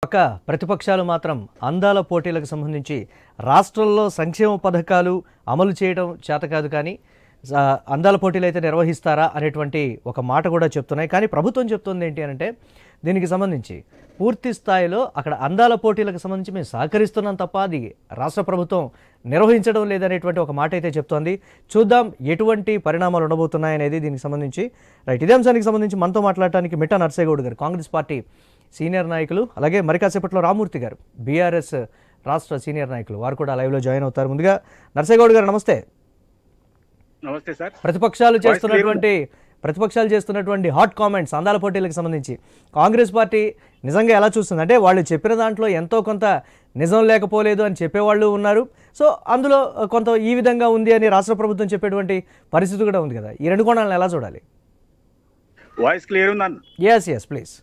పక్క ప్రతిపక్షాలు మాత్రం అందాల పోటీలకు సంబంధించి రాష్ట్రంలో సంక్షేమ పథకాలు అమలు చేయడం చేత కాదు, కానీ అందాల పోటీలు అయితే నిర్వహిస్తారా అనేటువంటి ఒక మాట కూడా చెప్తున్నాయి. కానీ ప్రభుత్వం చెప్తుంది ఏంటి అంటే దీనికి సంబంధించి పూర్తి స్థాయిలో అక్కడ అందాల పోటీలకు సంబంధించి మేము సహకరిస్తున్నాం తప్ప అది రాష్ట్ర ప్రభుత్వం నిర్వహించడం లేదనేటువంటి ఒక మాట అయితే చెప్తోంది. చూద్దాం ఎటువంటి పరిణామాలు ఉండబోతున్నాయనేది దీనికి సంబంధించి. రైట్, ఇదే అంశానికి సంబంధించి మనతో మాట్లాడటానికి మిట్టా నర్సేగౌడ్ గారు, కాంగ్రెస్ పార్టీ సీనియర్ నాయకులు, అలాగే మరి కాసేపట్లో రామూర్తి గారు, బీఆర్ఎస్ రాష్ట్ర సీనియర్ నాయకులు, వారు కూడా లైవ్లో జాయిన్ అవుతారు. ముందుగా నర్సేగౌడ్ గారు నమస్తే. నమస్తే సార్. ప్రతిపక్షాలు చేస్తున్నటువంటి హాట్ కామెంట్స్ అందాల పోటీలకు సంబంధించి కాంగ్రెస్ పార్టీ నిజంగా ఎలా చూస్తుంది అంటే వాళ్ళు చెప్పిన దాంట్లో ఎంతో కొంత నిజం లేకపోలేదు అని చెప్పేవాళ్ళు ఉన్నారు. సో అందులో కొంత ఈ విధంగా ఉంది అని రాష్ట్ర ప్రభుత్వం చెప్పేటువంటి పరిస్థితి కూడా ఉంది కదా. ఈ రెండు కోణాలను ఎలా చూడాలి? వాయిస్ క్లియర్ ఉందన్న? Yes please.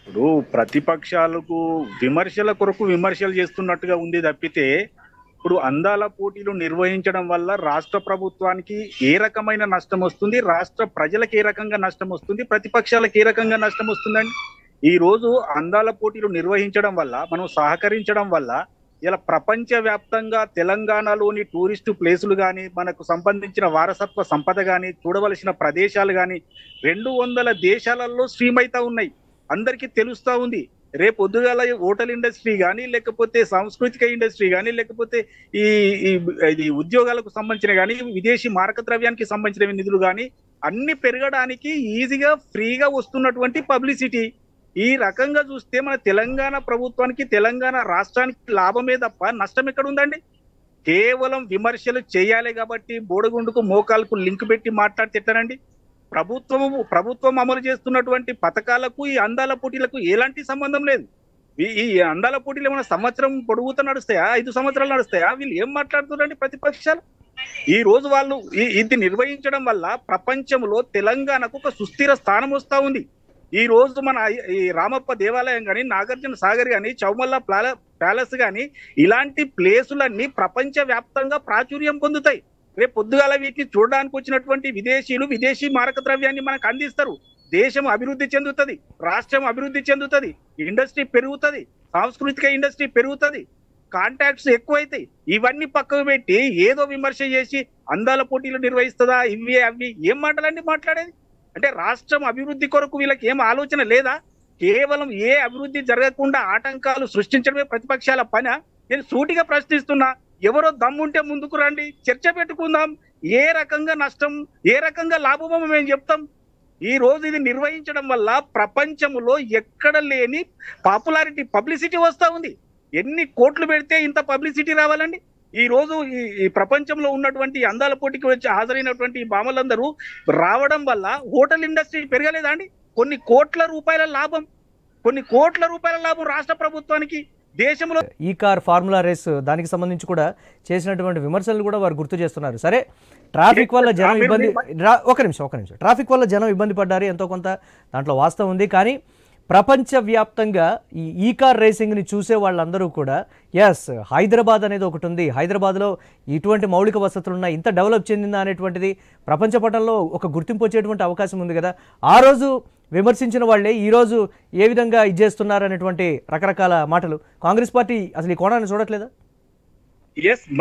ఇప్పుడు ప్రతిపక్షాలకు విమర్శల కొరకు విమర్శలు చేస్తున్నట్టుగా ఉంది తప్పితే, ఇప్పుడు అందాల పోటీలు నిర్వహించడం వల్ల రాష్ట్ర ప్రభుత్వానికి ఏ రకమైన నష్టం వస్తుంది, రాష్ట్ర ప్రజలకు ఏ రకంగా నష్టం వస్తుంది, ప్రతిపక్షాలకు ఏ రకంగా నష్టం వస్తుందండి? ఈ రోజు అందాల పోటీలు నిర్వహించడం వల్ల, మనం సహకరించడం వల్ల ఇలా ప్రపంచ వ్యాప్తంగా తెలంగాణలోని టూరిస్టు ప్లేసులు కానీ, మనకు సంబంధించిన వారసత్వ సంపద కానీ, చూడవలసిన ప్రదేశాలు కానీ 200 దేశాలలో స్ట్రీమ్ అవుతా ఉన్నాయి. అందరికీ తెలుస్తా ఉంది. రేపు పొద్దుగాల హోటల్ ఇండస్ట్రీ కానీ, లేకపోతే సాంస్కృతిక ఇండస్ట్రీ కానీ, లేకపోతే ఈ ఉద్యోగాలకు సంబంధించిన కానీ, విదేశీ మారక ద్రవ్యానికి సంబంధించిన నిధులు కానీ అన్ని పెరగడానికి ఈజీగా ఫ్రీగా వస్తున్నటువంటి పబ్లిసిటీ. ఈ రకంగా చూస్తే మన తెలంగాణ ప్రభుత్వానికి, తెలంగాణ రాష్ట్రానికి లాభమే తప్ప నష్టం ఎక్కడ ఉందండి? కేవలం విమర్శలు చేయాలి కాబట్టి బోడగుండుకు మోకాలకు లింక్ పెట్టి మాట్లాడితే ఎట్లనండి? ప్రభుత్వం అమలు చేస్తున్నటువంటి పథకాలకు ఈ అందాల పోటీలకు ఎలాంటి సంబంధం లేదు. ఈ అందాల పోటీలు ఏమైనా సంవత్సరం పొడుగుతా నడుస్తాయా, 5 సంవత్సరాలు నడుస్తాయా? వీళ్ళు ఏం మాట్లాడుతున్నారండి ప్రతిపక్షాలు? ఈ రోజు వాళ్ళు ఇది నిర్వహించడం వల్ల ప్రపంచంలో తెలంగాణకు ఒక సుస్థిర స్థానం వస్తా ఉంది. ఈ రోజు మన ఈ రామప్ప దేవాలయం కానీ, నాగార్జున సాగర్ కానీ, చౌమల్లా ప్యాలెస్ కానీ ఇలాంటి ప్లేసులన్నీ ప్రపంచ వ్యాప్తంగా ప్రాచుర్యం పొందుతాయి. రేపు పొద్దుగాల వీటిని చూడడానికి వచ్చినటువంటి విదేశీయులు విదేశీ మారక ద్రవ్యాన్ని మనకు అందిస్తారు. దేశం అభివృద్ధి చెందుతుంది, రాష్ట్రం అభివృద్ధి చెందుతుంది, ఇండస్ట్రీ పెరుగుతుంది, సాంస్కృతిక ఇండస్ట్రీ పెరుగుతుంది, కాంటాక్ట్స్ ఎక్కువైతాయి. ఇవన్నీ పక్కకు పెట్టి ఏదో విమర్శ చేసి అందాల పోటీలు నిర్వహిస్తుందా, ఇవి అవి ఏం మాటలండి మాట్లాడేది? అంటే రాష్ట్రం అభివృద్ధి కొరకు వీళ్ళకి ఏం ఆలోచన లేదా? కేవలం ఏ అభివృద్ధి జరగకుండా ఆటంకాలు సృష్టించడమే ప్రతిపక్షాల పని. నేను సూటిగా ప్రశ్నిస్తున్నా, ఎవరో దమ్ముంటే ముందుకు రండి, చర్చ పెట్టుకుందాం. ఏ రకంగా నష్టం, ఏ రకంగా లాభమో మేము చెప్తాం. ఈ రోజు ఇది నిర్వహించడం వల్ల ప్రపంచంలో ఎక్కడ లేని పాపులారిటీ, పబ్లిసిటీ వస్తూ ఉంది. ఎన్ని కోట్లు పెడితే ఇంత పబ్లిసిటీ రావాలండి? ఈ రోజు ఈ ప్రపంచంలో ఉన్నటువంటి అందాల పోటీకి వచ్చి హాజరైనటువంటి భామలందరూ రావడం వల్ల హోటల్ ఇండస్ట్రీ పెరగలేదా అండి? కొన్ని కోట్ల రూపాయల లాభం రాష్ట్ర ప్రభుత్వానికి. దేశంలో ఈ కార్ ఫార్ములా రేస్ దానికి సంబంధించి కూడా చేసినటువంటి విమర్శలు కూడా వారు గుర్తు చేస్తున్నారు. సరే, ట్రాఫిక్ వల్ల జనం ఇబ్బంది, ఒక నిమిషం ట్రాఫిక్ వల్ల జనం ఇబ్బంది పడ్డారు, ఎంతో కొంత దాంట్లో వాస్తవం ఉంది. కానీ ప్రపంచవ్యాప్తంగా ఈ కార్ రేసింగ్ని చూసే వాళ్ళందరూ కూడా హైదరాబాద్ అనేది ఒకటి ఉంది, హైదరాబాద్లో ఇటువంటి మౌలిక వసతులు ఉన్నాయి, ఇంత డెవలప్ చెందిందా అనేటువంటిది ప్రపంచ పటంలో ఒక గుర్తింపు వచ్చేటువంటి అవకాశం ఉంది కదా. ఆ రోజు విమర్శించిన వాళ్ళే ఈరోజు ఏ విధంగా ఇచ్చేస్తున్నారు అనేటువంటి రకరకాల మాటలు. కాంగ్రెస్ పార్టీ అసలు ఈ కోణాన్ని చూడట్లేదా?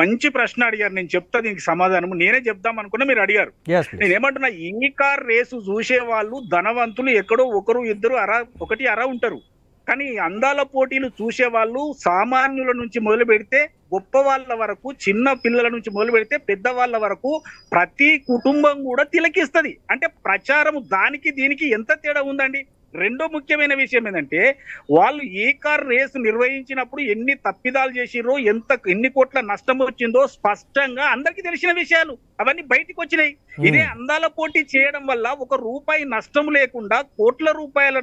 మంచి ప్రశ్న అడిగారు. నేను చెప్తా దీనికి సమాధానం. నేనే చెప్దాం అనుకున్నా, మీరు అడిగారు. నేనేమంటున్నా, ఈ కార్ రేసు చూసే వాళ్ళు ధనవంతులు ఎక్కడో ఒకరు ఇద్దరు అరా ఉంటారు. కానీ అందాల పోటీలు చూసే వాళ్ళు సామాన్యుల నుంచి మొదలు పెడితే గొప్ప వాళ్ళ వరకు, చిన్న పిల్లల నుంచి మొదలు పెడితే పెద్దవాళ్ళ వరకు ప్రతి కుటుంబం కూడా తిలకిస్తుంది. అంటే ప్రచారం దానికి దీనికి ఎంత తేడా ఉందండి? రెండో ముఖ్యమైన విషయం ఏంటంటే, వాళ్ళు ఈ కార్ రేసు నిర్వహించినప్పుడు ఎన్ని తప్పిదాలు చేసిరో, ఎన్ని కోట్ల నష్టం వచ్చిందో స్పష్టంగా అందరికీ తెలిసిన విషయాలు అవన్నీ బయటికి వచ్చినాయి. ఇదే అందాల పోటీ చేయడం వల్ల ₹1 నష్టం లేకుండా కోట్ల రూపాయల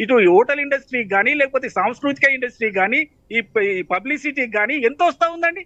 ఇటు హోటల్ ఇండస్ట్రీ కానీ, లేకపోతే సాంస్కృతిక ఇండస్ట్రీ కానీ, ఈ పబ్లిసిటీకి కానీ ఎంత వస్తా ఉందండి?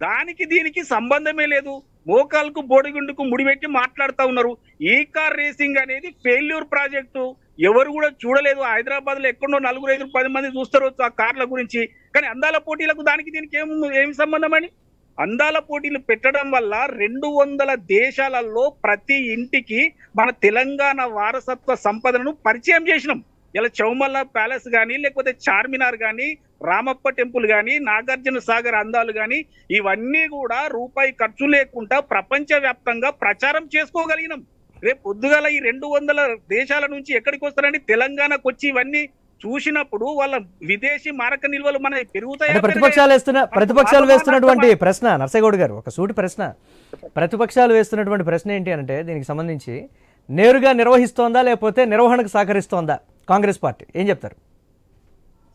దానికి దీనికి సంబంధమే లేదు. మోకాలకు బోడిగుండుకు ముడిపెట్టి మాట్లాడుతూ ఉన్నారు. ఈ కార్ రేసింగ్ అనేది ఫెయిల్యూర్ ప్రాజెక్టు. ఎవరు కూడా చూడలేదు. హైదరాబాద్ లో ఎక్కడో 4-5-10 మంది చూస్తారు ఆ కార్ల గురించి. కానీ అందాల పోటీలకు దానికి దీనికి ఏమి సంబంధం అని? అందాల పోటీలు పెట్టడం వల్ల 200 దేశాలలో ప్రతి ఇంటికి మన తెలంగాణ వారసత్వ సంపదను పరిచయం చేసినాం. ఇలా చౌమల్ల ప్యాలెస్ కానీ, లేకపోతే చార్మినార్ కానీ, రామప్ప టెంపుల్ కానీ, నాగార్జున సాగర్ అందాలు కానీ, ఇవన్నీ కూడా రూపాయి ఖర్చు లేకుండా ప్రపంచ వ్యాప్తంగా ప్రచారం చేసుకోగలిగినాం. రేపు పొద్దుగాల ఈ 200 దేశాల నుంచి ఎక్కడికి వస్తారండి? తెలంగాణకు వచ్చి ఇవన్నీ చూసినప్పుడు వాళ్ళ విదేశీ మారక నిల్వలు మనకి పెరుగుతాయి. ప్రతిపక్షాలు వేస్తున్నటువంటి ప్రశ్న నర్సగౌడ్ గారు, ఒక సూటి ప్రశ్న. ప్రతిపక్షాలు వేస్తున్నటువంటి ప్రశ్న ఏంటి అంటే, దీనికి సంబంధించి నేరుగా నిర్వహిస్తోందా లేకపోతే నిర్వహణకు సహకరిస్తోందా కాంగ్రెస్ పార్టీ? ఏం చెప్తారు?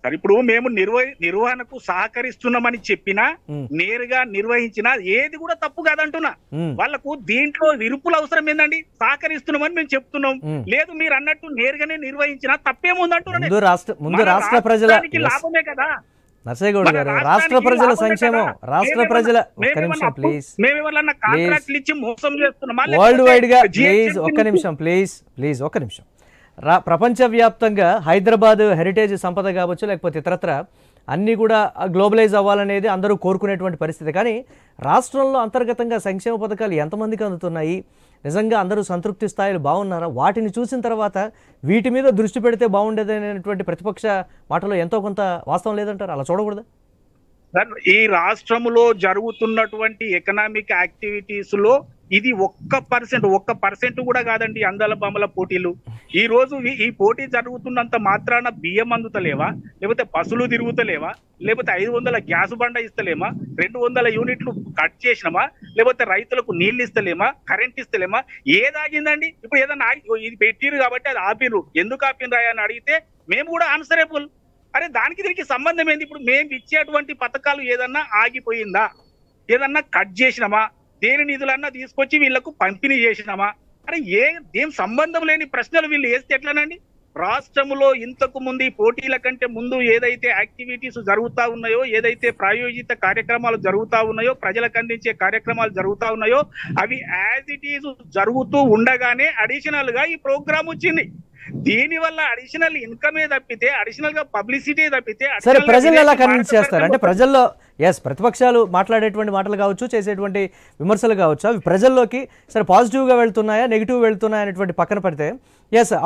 సరే, ఇప్పుడు మేము నిర్వహణకు సహకరిస్తున్నామని చెప్పినా, నేరుగా నిర్వహించినా ఏది కూడా తప్పు కాదంటున్నా. వాళ్ళకు దీంట్లో విరుపుల అవసరం ఏందండి? సహకరిస్తున్నామని మేము చెప్తున్నాం. లేదు, మీరు అన్నట్టు నేరుగానే నిర్వహించినా తప్పేముందంటున్నా. ముందు రాష్ట్ర ప్రజల లాభమే కదా నర్సగౌడ్ గారు, రాష్ట్ర ప్రజల సంక్షేమం, రాష్ట్ర ప్రజల కాంట్రాక్ట్లు ఇచ్చి మోసం చేస్తున్నామా? వరల్డ్ వైడ్ గా ఒక్క నిమిషం. ప్రపంచవ్యాప్తంగా హైదరాబాద్ హెరిటేజ్ సంపద కావచ్చు, లేకపోతే ఇతరత్ర అన్నీ కూడా గ్లోబలైజ్ అవ్వాలనేది అందరూ కోరుకునేటువంటి పరిస్థితి. కానీ రాష్ట్రంలో అంతర్గతంగా సంక్షేమ పథకాలు ఎంతమందికి అందుతున్నాయి? నిజంగా అందరూ సంతృప్తి స్థాయిలు బాగున్నారా? వాటిని చూసిన తర్వాత వీటి మీద దృష్టి పెడితే బాగుండేది అనేటువంటి ప్రతిపక్ష మాటలో ఎంతో కొంత వాస్తవం లేదంటారు. అలా చూడకూడదా? ఈ రాష్ట్రంలో జరుగుతున్నటువంటి ఎకనామిక్ యాక్టివిటీస్ లో ఇది 1% కూడా కాదండి. అందాల బొమ్మల పోటీలు ఈ రోజు ఈ పోటీ జరుగుతున్నంత మాత్రాన బియ్యం అందుతలేవా? లేకపోతే బస్సులు తిరుగుతలేవా? లేకపోతే 500 గ్యాస్ బండ ఇస్తలేమా? 200 యూనిట్లు కట్ చేసినామా? లేకపోతే రైతులకు నీళ్లు ఇస్తలేమా? కరెంట్ ఇస్తలేమా? ఏదాగిందండి? ఇప్పుడు ఏదన్నా ఇది పెట్టిరు కాబట్టి అది ఆపిరు. ఎందుకు ఆపినరా అని అడిగితే మేము కూడా ఆన్సరబుల్. అరే, దానికి దీనికి సంబంధం ఏంది? ఇప్పుడు మేము ఇచ్చేటువంటి పథకాలు ఏదన్నా ఆగిపోయిందా? ఏదన్నా కట్ చేసినామా? దేని నిధులన్నా తీసుకొచ్చి వీళ్లకు పంపిణీ చేసినామా? అరే, ఏం సంబంధం లేని ప్రశ్నలు వీళ్ళు వేస్తే ఎట్లానండి? రాష్ట్రంలో ఇంతకు ముందు ఈ పోటీల కంటే ముందు ఏదైతే యాక్టివిటీస్ జరుగుతా ఉన్నాయో, ఏదైతే ప్రాయోజిత కార్యక్రమాలు జరుగుతా ఉన్నాయో, ప్రజలకు అందించే కార్యక్రమాలు జరుగుతా ఉన్నాయో, అవి యాజ్ ఇట్ ఈజ్ జరుగుతూ ఉండగానే అడిషనల్ గా ఈ ప్రోగ్రామ్ వచ్చింది. దీని వల్ల అడిషనల్ ఇన్కమే తప్పితే, అడిషనల్ గా పబ్లిసిటీ తప్పితే, సరే ప్రజలు ఎలా కన్విన్స్ చేస్తారు అంటే, ప్రజల్లో ప్రతిపక్షాలు మాట్లాడేటువంటి మాటలు కావచ్చు, చేసేటువంటి విమర్శలు కావచ్చు, అవి ప్రజల్లోకి సరే పాజిటివ్గా వెళ్తున్నాయా నెగిటివ్ వెళ్తున్నాయా అనేటువంటి పక్కన పెడితే,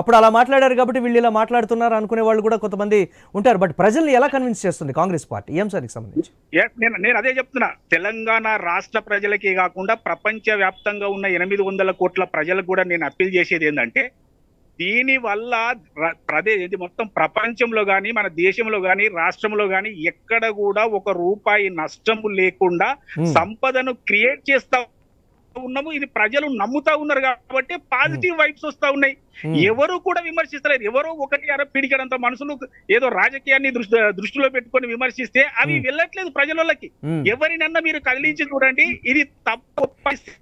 అప్పుడు అలా మాట్లాడారు కాబట్టి వీళ్ళు ఇలా మాట్లాడుతున్నారు అనుకునే వాళ్ళు కూడా కొంతమంది ఉంటారు. బట్ ప్రజల్ని ఎలా కన్విన్స్ చేస్తుంది కాంగ్రెస్ పార్టీ ఈ అంశానికి సంబంధించి? నేను అదే చెప్తున్నా. తెలంగాణ రాష్ట్ర ప్రజలకే కాకుండా ప్రపంచ వ్యాప్తంగా ఉన్న 800 కోట్ల ప్రజలకు కూడా నేను అప్పీల్ చేసేది ఏంటంటే, దీని వల్ల మొత్తం ప్రపంచంలో కానీ, మన దేశంలో కానీ, రాష్ట్రంలో కానీ ఎక్కడ కూడా 1 రూపాయి నష్టము లేకుండా సంపదను క్రియేట్ చేస్తా ఉన్నాము. ఇది ప్రజలు నమ్ముతా ఉన్నారు కాబట్టి పాజిటివ్ వైబ్స్ వస్తా ఉన్నాయి. ఎవరు కూడా విమర్శిస్తలేరు. ఎవరో ఒకటి పిడికడంత మనుషులు ఏదో రాజకీయాన్ని దృష్టిలో పెట్టుకొని విమర్శిస్తే అవి వెళ్ళట్లేదు ప్రజలకి. ఎవరినన్నా మీరు కదిలించి చూడండి, ఇది తప్పు.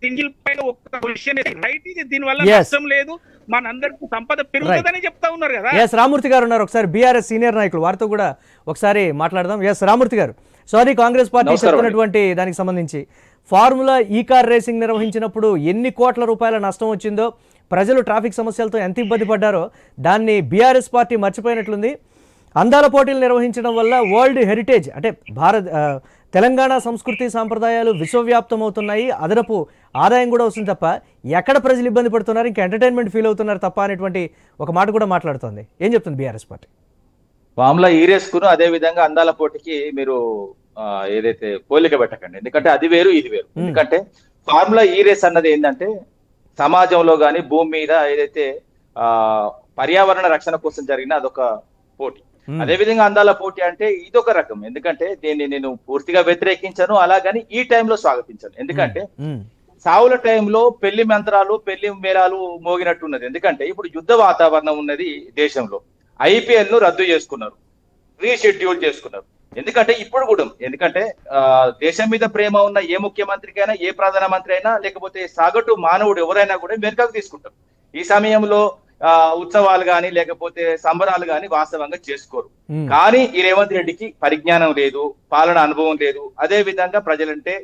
సింగిల్ పైన ఒక క్వశ్చన్ రైట్, ఇది దీనివల్ల నష్టం లేదు, మనందరికి సంపద పెరుగుతుందని చెప్తా ఉన్నారు కదా. రామూర్తి గారు ఉన్నారు, ఒకసారి బీఆర్ఎస్ సీనియర్ నాయకులు, వారితో కూడా ఒకసారి మాట్లాడదాం. రామూర్తి గారు, సారీ కాంగ్రెస్ పార్టీ చెప్తున్నటువంటి దానికి సంబంధించి, ఫార్ములా ఈ కార్ రేసింగ్ నిర్వహించినప్పుడు ఎన్ని కోట్ల రూపాయల నష్టం వచ్చిందో, ప్రజలు ట్రాఫిక్ సమస్యలతో ఎంత ఇబ్బంది పడ్డారో దాన్ని బీఆర్ఎస్ పార్టీ మర్చిపోయినట్లుంది. అందాల పోటీలు నిర్వహించడం వల్ల వరల్డ్ హెరిటేజ్ అంటే తెలంగాణ సంస్కృతి సాంప్రదాయాలు విశ్వవ్యాప్తం అవుతున్నాయి, అదనపు ఆదాయం కూడా వస్తుంది తప్ప ఎక్కడ ప్రజలు ఇబ్బంది పడుతున్నారు, ఇంకా ఎంటర్టైన్మెంట్ ఫీల్ అవుతున్నారు తప్ప అనేటువంటి ఒక మాట కూడా మాట్లాడుతోంది. ఏం చెప్తుంది బీఆర్ఎస్ పార్టీ? ఫార్ములా ఈ రేస్కును అదే విధంగా అందాల పోటీకి మీరు ఏదైతే పోలిక పెట్టకండి, ఎందుకంటే అది వేరు ఇది వేరు. ఎందుకంటే ఫార్ములా ఈ రేస్ అన్నది ఏంటంటే, సమాజంలో కానీ భూమి మీద ఏదైతే పర్యావరణ రక్షణ కోసం జరిగిన అదొక పోటీ. అదే విధంగా అందాల పోటీ అంటే ఇదొక రకం. ఎందుకంటే దీన్ని నేను పూర్తిగా వ్యతిరేకించాను, అలాగని ఈ టైంలో స్వాగతించాను. ఎందుకంటే సావుల టైంలో పెళ్లి మంత్రాలు, పెళ్లి మేళాలు మోగినట్టున్నది. ఎందుకంటే ఇప్పుడు యుద్ధ వాతావరణం ఉన్నది దేశంలో. ఐపీఎల్ ను రద్దు చేసుకున్నారు, రీషెడ్యూల్ చేసుకున్నారు. ఎందుకంటే ఇప్పుడు కూడా దేశం మీద ప్రేమ ఉన్న ఏ ముఖ్యమంత్రికైనా, ఏ ప్రధానమంత్రి అయినా, లేకపోతే సగటు మానవుడు ఎవరైనా కూడా వెనుకకు తీసుకుంటారు. ఈ సమయంలో ఉత్సవాలు కానీ లేకపోతే సంబరాలు కానీ వాస్తవంగా చేసుకోరు. కానీ ఈ రేవంత్ రెడ్డికి పరిజ్ఞానం లేదు, పాలన అనుభవం లేదు. అదే విధంగా ప్రజలంటే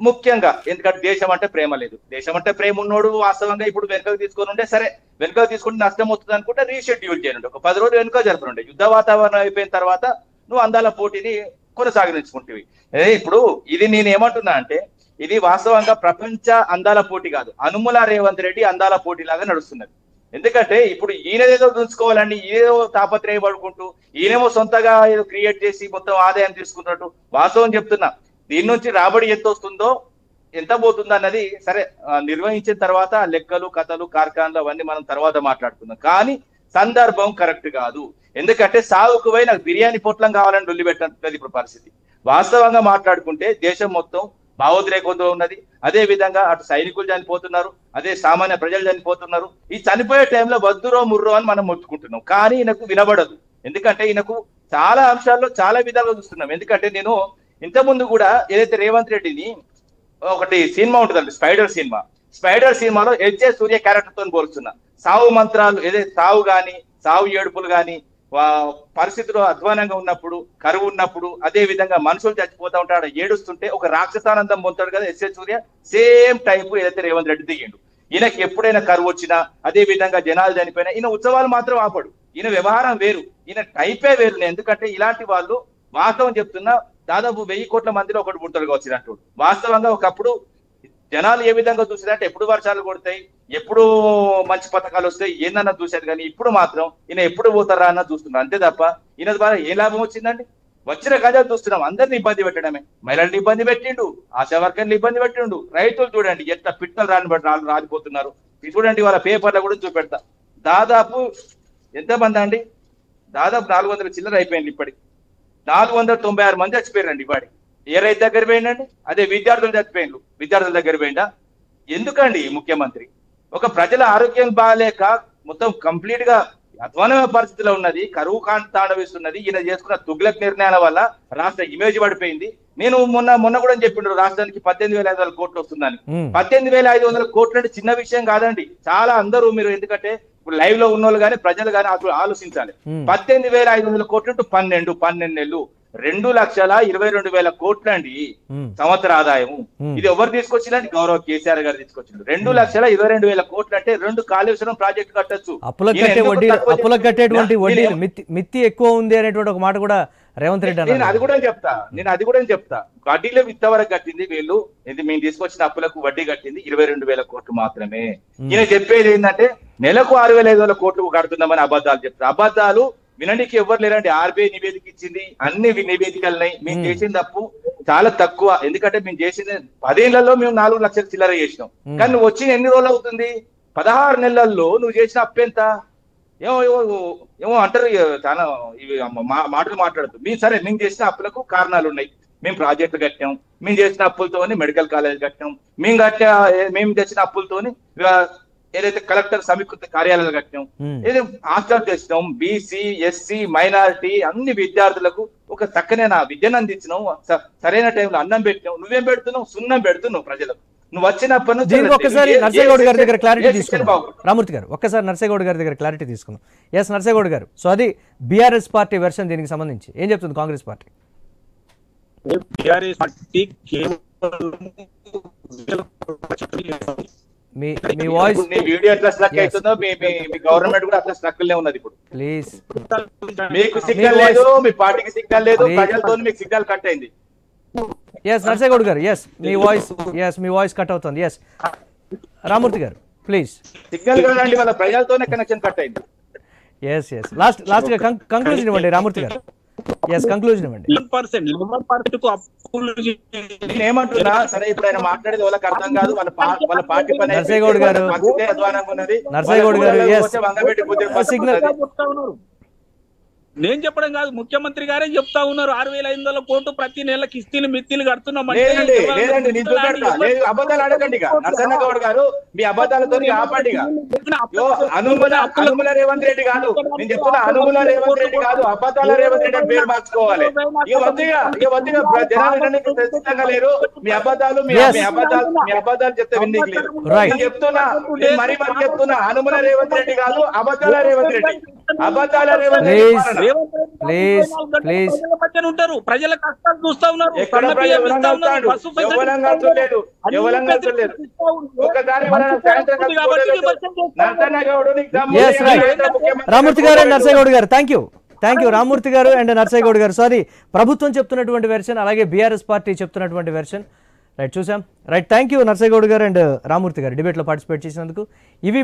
ముఖ్యంగా, ఎందుకంటే దేశం అంటే ప్రేమ లేదు. దేశం అంటే ప్రేమ ఉన్నోడు వాస్తవంగా ఇప్పుడు వెనుకకు తీసుకొని ఉంటే, సరే వెనుకకు తీసుకుంటే నష్టం వస్తుంది అనుకుంటే రీషెడ్యూల్ చేయండి, ఒక 10 రోజులు వెనుక జరపనుండే. యుద్ధ వాతావరణం అయిపోయిన తర్వాత నువ్వు అందాల పోటీని కొనసాగించుకుంటేవి. ఇప్పుడు ఇది నేను ఏమంటున్నా అంటే, ఇది వాస్తవంగా ప్రపంచ అందాల పోటీ కాదు, అనుముల రేవంత్ రెడ్డి అందాల పోటీ లాగా నడుస్తున్నది. ఎందుకంటే ఇప్పుడు ఈయనదేదో చూసుకోవాలండి, ఈయనేదో తాపత్రయపడుకుంటూ ఈయనేమో సొంతగా ఏదో క్రియేట్ చేసి మొత్తం ఆదాయం తీసుకున్నట్టు. వాస్తవం చెప్తున్నా, దీని నుంచి రాబడి ఎంత వస్తుందో ఎంత పోతుందో అన్నది సరే నిర్వహించిన తర్వాత లెక్కలు కథలు కార్ఖానాలు అవన్నీ మనం తర్వాత మాట్లాడుకుందాం. కానీ సందర్భం కరెక్ట్ కాదు. ఎందుకంటే సాగుకు పోయి నాకు బిర్యానీ పొట్లం కావాలని డొల్లి పెట్టినది ఇప్పుడు పరిస్థితి. వాస్తవంగా మాట్లాడుకుంటే దేశం మొత్తం భావోద్రేకంతో ఉన్నది. అదే విధంగా అటు సైనికులు చనిపోతున్నారు, అదే సామాన్య ప్రజలు చనిపోతున్నారు. ఈ చనిపోయే టైంలో వద్దురో ముర్రో అని మనం మొత్తుకుంటున్నాం, కానీ ఈయనకు వినబడదు. ఎందుకంటే ఈయనకు చాలా అంశాల్లో చాలా విధాలుగా చూస్తున్నాం. ఎందుకంటే నేను ఇంతకుముందు కూడా ఏదైతే రేవంత్ రెడ్డిని ఒకటి సినిమా ఉంటుందండి, స్పైడర్ సినిమాలో హెచ్ఏ సూర్య క్యారెక్టర్ తో పోలుస్తున్నా. సావు మంత్రాలు ఏదైతే సావు గాని సావు ఏడుపులు గాని పరిస్థితులు అధ్వానంగా ఉన్నప్పుడు, కరువు ఉన్నప్పుడు, అదే విధంగా మనుషులు చచ్చిపోతా ఉంటాడు ఏడుస్తుంటే ఒక రాక్షసానందం పొందుతాడు కదా హెచ్ఏ సూర్య. సేమ్ టైపు ఏదైతే రేవంత్ రెడ్డి దిగిండు. ఈయనకి ఎప్పుడైనా కరువు వచ్చినా, అదే విధంగా జనాలు చనిపోయినా ఈయన ఉత్సవాలు మాత్రం ఆపడు. ఈయన వ్యవహారం వేరు, ఈయన టైపే వేరు. ఎందుకంటే ఇలాంటి వాళ్ళు వాస్తవం చెప్తున్నా దాదాపు 1000 కోట్ల మందిలో ఒకటి పుట్టలుగా వచ్చినట్టు. వాస్తవంగా ఒకప్పుడు జనాలు ఏ విధంగా చూసేదంటే ఎప్పుడు వర్షాలు కొడతాయి, ఎప్పుడు మంచి పథకాలు వస్తాయి ఏందన్నా చూసేది. కానీ ఇప్పుడు మాత్రం ఈయన ఎప్పుడు పోతారా అన్న చూస్తున్నారు అంతే తప్ప ఈయన ద్వారా ఏ లాభం వచ్చిందండి? వచ్చిన గజాలు చూస్తున్నాం, అందరిని ఇబ్బంది పెట్టడమే. మహిళల్ని ఇబ్బంది పెట్టిండు, ఆశా వర్కర్లు ఇబ్బంది పెట్టిండు, రైతులు చూడండి ఎంత పిట్టలు రాలిపోతున్నారు. చూడండి వాళ్ళ పేపర్లో కూడా చూపెడతా. దాదాపు ఎంతమంది అండి, దాదాపు 400 చిల్లర అయిపోయింది. ఇప్పటికి 496 మంది చచ్చిపోయారండి. ఇవాడి ఏ రైతు దగ్గర పోయిండండి? అదే విద్యార్థులు చచ్చిపోయిండు, విద్యార్థుల దగ్గర పోయిందా? ఎందుకండి ముఖ్యమంత్రి ఒక ప్రజల ఆరోగ్యం బాగాలేక మొత్తం కంప్లీట్ గా అధ్వానమైన పరిస్థితిలో ఉన్నది, కరువు తాండవిస్తున్నది. ఈయన చేసుకున్న తుగ్లక్ నిర్ణయాల వల్ల రాష్ట్ర ఇమేజ్ పడిపోయింది. నేను మొన్న కూడా చెప్పిండ్రు రాష్ట్రానికి 18,500 కోట్లు వస్తుందని. 18,500 కోట్లు అంటే చిన్న విషయం కాదండి. చాలా అందరూ మీరు ఎందుకంటే ఇప్పుడు లైవ్ లో ఉన్న వాళ్ళు కానీ ప్రజలు కానీ ఆలోచించాలి. 18,500 కోట్లు 12 నెలలు 2,22,000 కోట్లు అండి సంవత్సర ఆదాయము. ఇది ఎవరు తీసుకొచ్చిందండి? గౌరవ్ కేసీఆర్ గారు తీసుకొచ్చిండు. 2,22,000 కోట్లు అంటే 2 కాళేశ్వరం ప్రాజెక్టు కట్టొచ్చు. అప్పులకు కట్టేటువంటి వడ్డీ మిత్తి ఎక్కువ ఉంది అనేటువంటి ఒక మాట కూడా రేవంత్ రెడ్డి నేను అది కూడా చెప్తా. వడ్డీలో ఇంతవరకు కట్టింది వీళ్ళు, ఇది మేము తీసుకొచ్చిన అప్పులకు వడ్డీ కట్టింది 22,000 కోట్లు మాత్రమే. ఈయన చెప్పేది ఏంటంటే నెలకు 6,500 కోట్లు కడుతున్నామని అబద్ధాలు చెప్తారు. అబద్ధాలు వినడానికి ఎవరు లేరండి. ఆర్బీఐ నివేదిక ఇచ్చింది, అన్ని నివేదికలున్నాయి. మేము చేసిన తప్పు చాలా తక్కువ. ఎందుకంటే మేము చేసిన 10 ఏళ్లలో మేము 4 లక్షల చిల్లర చేసినాం. కానీ నువ్వు వచ్చిన ఎన్ని రోజులు అవుతుంది? 16 నెలల్లో నువ్వు చేసిన అప్పు ఎంత? ఏమో అంటారు చాలా ఇవి మాటలు మాట్లాడుతూ. సరే మేము చేసిన అప్పులకు కారణాలు ఉన్నాయి. మేము ప్రాజెక్టులు కట్టాం, మేము చేసిన అప్పులతోని మెడికల్ కాలేజ్ కట్టాం, మేము తెచ్చిన అప్పులతోని ఏదైతే కలెక్టర్ సమీకృత కార్యాలయాలు కట్టాం, ఏదో హాస్టల్ తెచ్చినాం, బీసీ ఎస్సీ మైనారిటీ అన్ని విద్యార్థులకు ఒక చక్కనైన విద్యను అందించినాం, సరైన టైంలో అన్నం పెట్టినాం. నువ్వేం పెడుతున్నావు? సున్నం పెడుతున్నావు ప్రజలకు. నువ్వు వచ్చినప్పటి నుంచి ఒక్కసారి నర్సేగౌడ్ గారి దగ్గర క్లారిటీ తీసుకున్నాం. రామూర్తి గారు ఒక్కసారి నర్సేగౌడ్ గారి దగ్గర క్లారిటీ తీసుకున్నాం. ఎస్ నర్సేగౌడ్ గారు, సో అది బీఆర్ఎస్ పార్టీ వెర్షన్, దీనికి సంబంధించి ఏం చెప్తుంది కాంగ్రెస్ పార్టీ? మీ వాయిస్ వీడియో ఎట్లా స్ట్రక్ అవుతుందో మీ గవర్నమెంట్ కూడా అట్లా స్ట్రక్లే ఉన్నది. ఇప్పుడు ప్లీజ్ మీకు సిగ్నల్ లేదు, మీ పార్టీకి సిగ్నల్ లేదు, ప్రజలతో మీకు సిగ్నల్ కట్ అయింది. ఎస్ నర్సేగౌడ్ గారు, ఎస్ మీ వాయిస్ కట్ అవుతుంది. ఎస్ రామూర్తి గారు ప్లీజ్. సిగ్నల్ కాదండి, వాళ్ళ ప్రజలతోనే కనెక్షన్ కట్ అయింది. ఎస్ లాస్ట్ గా కంక్లూజన్ ఇవ్వండి రామూర్తి గారు. ఎస్ కంక్లూజన్ ఇవ్వండి. ఏమంటున్నా సరే, ఇప్పుడు ఆయన మాట్లాడేది వాళ్ళకి అర్థం కాదు. వాళ్ళ పార్టీ పని నర్సేగౌడ్ గారు సిగ్నల్ నేను చెప్పడం కాదు, ముఖ్యమంత్రి గారే చెప్తా ఉన్నారు 6,500 కోట్లు ప్రతి నెల కిస్తీలు మిత్తిలు కడుతున్నాం. అబద్ధాలు అడగండి. నరసన్న గౌడ్ గారు మీ అబద్ధాలతో ఆపండి. అనుముల రేవంత్ రెడ్డి కాదు, నేను చెప్తున్నా అనుముల రేవంత్ రెడ్డి కాదు, అబద్ధాల రేవంత్ రెడ్డి అని పేరు మార్చుకోవాలి. జనాలు సిద్ధంగా లేరు. మీ అబద్ధాలు చెప్తే వినికి లేదు. నేను చెప్తున్నా, మరీ చెప్తున్నా, అనుముల రేవంత్ రెడ్డి కాదు, అబద్ధాల రేవంత్ రెడ్డి. అబద్ధాల రేవంత్ రెడ్డి ఉంటారు. ప్రజల కష్టాలు చూస్తా ఉన్నారు. రామూర్తి గారు అండ్ నర్సేగౌడ్ గారు, థ్యాంక్ యూ రామూర్తి గారు అండ్ నర్సేగౌడ్ గారు. సారీ, ప్రభుత్వం చెప్తున్నటువంటి వెర్షన్, అలాగే బీఆర్ఎస్ పార్టీ చెప్తున్నటువంటి వెర్షన్ రైట్ చూసాం. రైట్, థ్యాంక్ యూ నర్సేగౌడ్ గారు అండ్ రామూర్తి గారు డిబేట్లో పార్టిసిపేట్ చేసినందుకు. ఇవి